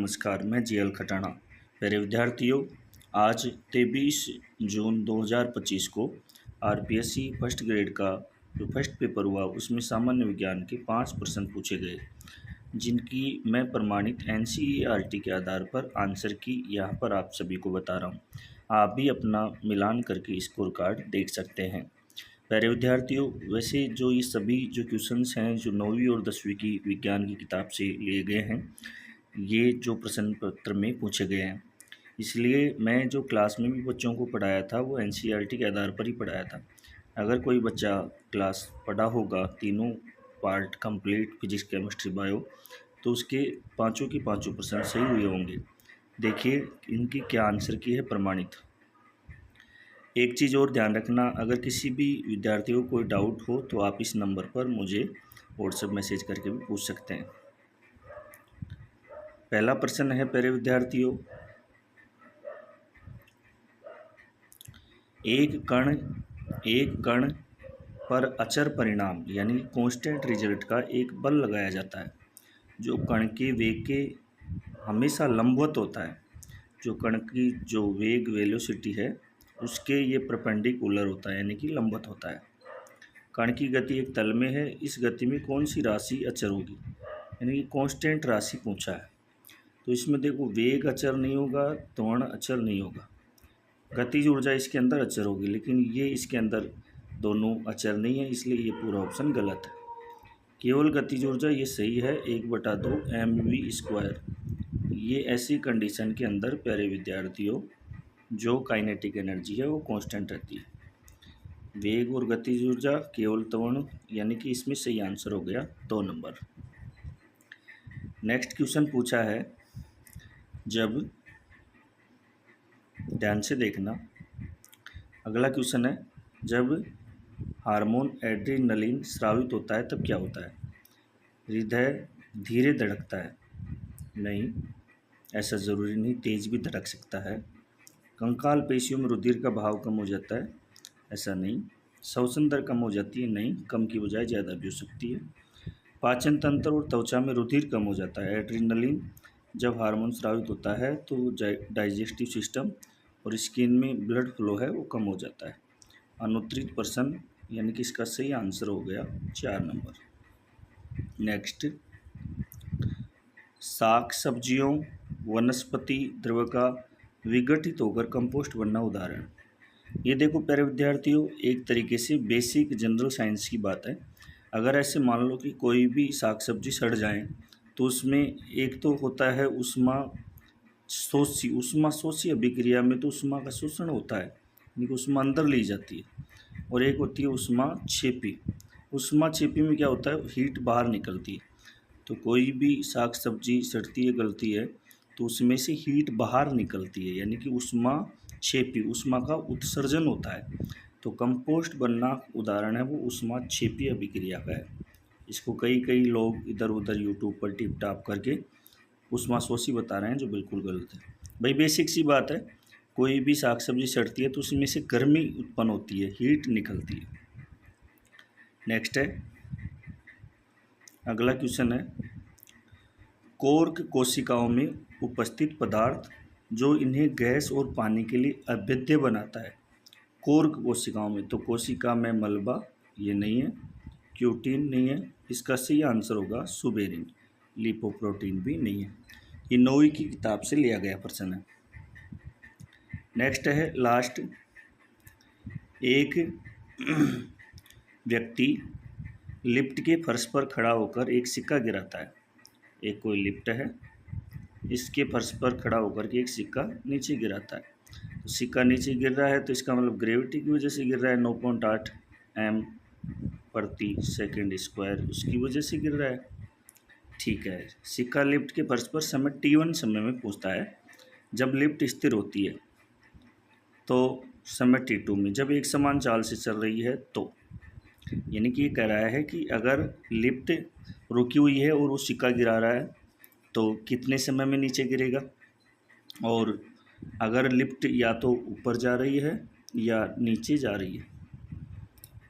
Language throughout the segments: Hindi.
नमस्कार, मैं जीएल खटाना। प्यारे विद्यार्थियों, आज 23 जून 2025 को आरपीएससी फर्स्ट ग्रेड का जो फर्स्ट पेपर हुआ उसमें सामान्य विज्ञान के 5 प्रश्न पूछे गए, जिनकी मैं प्रमाणित एनसीईआरटी के आधार पर आंसर की यहाँ पर आप सभी को बता रहा हूँ। आप भी अपना मिलान करके स्कोर कार्ड देख सकते हैं। प्यारे विद्यार्थियों, वैसे जो ये सभी जो क्वेश्चंस हैं जो 9वीं और 10वीं की विज्ञान की किताब से लिए गए हैं, ये जो प्रश्न पत्र में पूछे गए हैं, इसलिए मैं जो क्लास में भी बच्चों को पढ़ाया था वो एनसीईआरटी के आधार पर ही पढ़ाया था। अगर कोई बच्चा क्लास पढ़ा होगा तीनों part complete physics chemistry bio, तो उसके पाँचों की पाँचों प्रश्न सही हुए होंगे। देखिए इनकी क्या आंसर की है प्रमाणित। एक चीज़ और ध्यान रखना, अगर किसी भी विद्यार्थी को कोई डाउट हो तो आप इस नंबर पर मुझे व्हाट्सएप मैसेज करके भी पूछ सकते हैं। पहला प्रश्न है प्यारे विद्यार्थियों, एक कण पर अचर परिणाम यानी कांस्टेंट रिजल्ट का एक बल लगाया जाता है जो कण के वेग के हमेशा लंबवत होता है। जो कण की जो वेग वेलोसिटी है उसके ये परपेंडिकुलर होता है यानी कि लंबवत होता है। कण की गति एक तल में है, इस गति में कौन सी राशि अचर होगी, यानी कि कांस्टेंट राशि पूछा है। तो इसमें देखो वेग अचर नहीं होगा, त्वरण अचर नहीं होगा, गतिज ऊर्जा इसके अंदर अचर होगी, लेकिन ये इसके अंदर दोनों अचर नहीं है, इसलिए ये पूरा ऑप्शन गलत है। केवल गतिज ऊर्जा ये सही है, 1/2 mv²। ये ऐसी कंडीशन के अंदर प्यारे विद्यार्थियों जो काइनेटिक एनर्जी है वो कांस्टेंट रहती है। वेग और गतिज ऊर्जा केवल त्वरण, यानी कि इसमें सही आंसर हो गया 2 नंबर। नेक्स्ट क्वेश्चन पूछा है, जब ध्यान से देखना, अगला क्वेश्चन है, जब हार्मोन एड्रेनलिन स्रावित होता है तब क्या होता है? हृदय धीरे धड़कता है? नहीं, ऐसा ज़रूरी नहीं, तेज भी धड़क सकता है। कंकाल पेशियों में रुधिर का बहाव कम हो जाता है? ऐसा नहीं। श्वसन दर कम हो जाती है? नहीं, कम की बजाय ज़्यादा भी हो सकती है। पाचन तंत्र और त्वचा में रुधिर कम हो जाता है? एड्रेनलिन जब हार्मोन स्रावित होता है तो डाइजेस्टिव सिस्टम और स्किन में ब्लड फ्लो है वो कम हो जाता है। अनुत्तरित प्रश्न, यानी कि इसका सही आंसर हो गया 4 नंबर। नेक्स्ट, साग सब्जियों वनस्पति द्रव्य का विघटित होकर कंपोस्ट बनना उदाहरण। ये देखो प्यारे विद्यार्थियों, एक तरीके से बेसिक जनरल साइंस की बात है। अगर ऐसे मान लो कि कोई भी साग सब्जी सड़ जाए तो उसमें एक तो होता है उष्मा शोषी अभिक्रिया में तो उष्मा का शोषण होता है, यानी कि उष्मा अंदर ली जाती है, और एक होती है उष्मा छेपी। उष्मा छेपी में क्या होता है, हीट बाहर निकलती है। तो कोई भी साग सब्जी सड़ती है गलती है तो उसमें से हीट बाहर निकलती है, यानी कि उष्मा छेपी, उष्मा का उत्सर्जन होता है। तो कंपोस्ट बनना उदाहरण है वो उष्मा छेपी अभिक्रिया का है। इसको कई लोग इधर उधर यूट्यूब पर टिप टाप करके उष्मा शोषी बता रहे हैं, जो बिल्कुल गलत है। भाई बेसिक सी बात है, कोई भी साग सब्जी सड़ती है तो उसमें से गर्मी उत्पन्न होती है, हीट निकलती है। नेक्स्ट है, अगला क्वेश्चन है, कोर्क कोशिकाओं में उपस्थित पदार्थ जो इन्हें गैस और पानी के लिए अभेद्य बनाता है। कोर्क कोशिकाओं में, तो कोशिका में मलबा ये नहीं है, क्यूटीन नहीं है, इसका सही आंसर होगा सुबेरिन। लिपोप्रोटीन भी नहीं है। ये 9वीं की किताब से लिया गया प्रश्न है। नेक्स्ट है लास्ट, एक व्यक्ति लिफ्ट के फर्श पर खड़ा होकर एक सिक्का गिराता है। एक कोई लिफ्ट है, इसके फर्श पर खड़ा होकर के एक सिक्का नीचे गिराता है। तो सिक्का नीचे गिर रहा है तो इसका मतलब ग्रेविटी की वजह से गिर रहा है, 9.8 m/s², उसकी वजह से गिर रहा है। ठीक है, सिक्का लिफ्ट के फर्श पर समय t1 समय में पहुंचता है। जब लिफ्ट स्थिर होती है तो समय t2 में, जब एक समान चाल से चल रही है तो, यानी कि ये कह रहा है कि अगर लिफ्ट रुकी हुई है और वो सिक्का गिरा रहा है तो कितने समय में नीचे गिरेगा, और अगर लिफ्ट या तो ऊपर जा रही है या नीचे जा रही है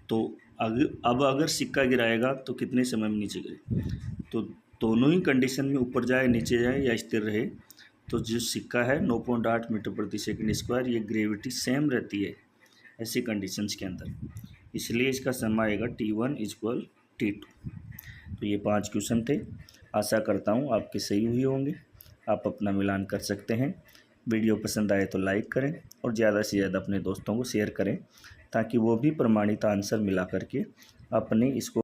तो अब अगर सिक्का गिराएगा तो कितने समय में नीचे गिरेगा। तो दोनों ही कंडीशन में ऊपर जाए, नीचे जाए या स्थिर रहे, तो जो सिक्का है 9.8 मीटर प्रति सेकंड स्क्वायर, ये ग्रेविटी सेम रहती है ऐसी कंडीशंस के अंदर, इसलिए इसका सम आएगा T1 इक्वल T2। तो ये 5 क्वेश्चन थे। आशा करता हूँ आपके सही हुए होंगे, आप अपना मिलान कर सकते हैं। वीडियो पसंद आए तो लाइक करें और ज़्यादा से ज़्यादा अपने दोस्तों को शेयर करें, ताकि वो भी प्रमाणित आंसर मिला करके अपने इसको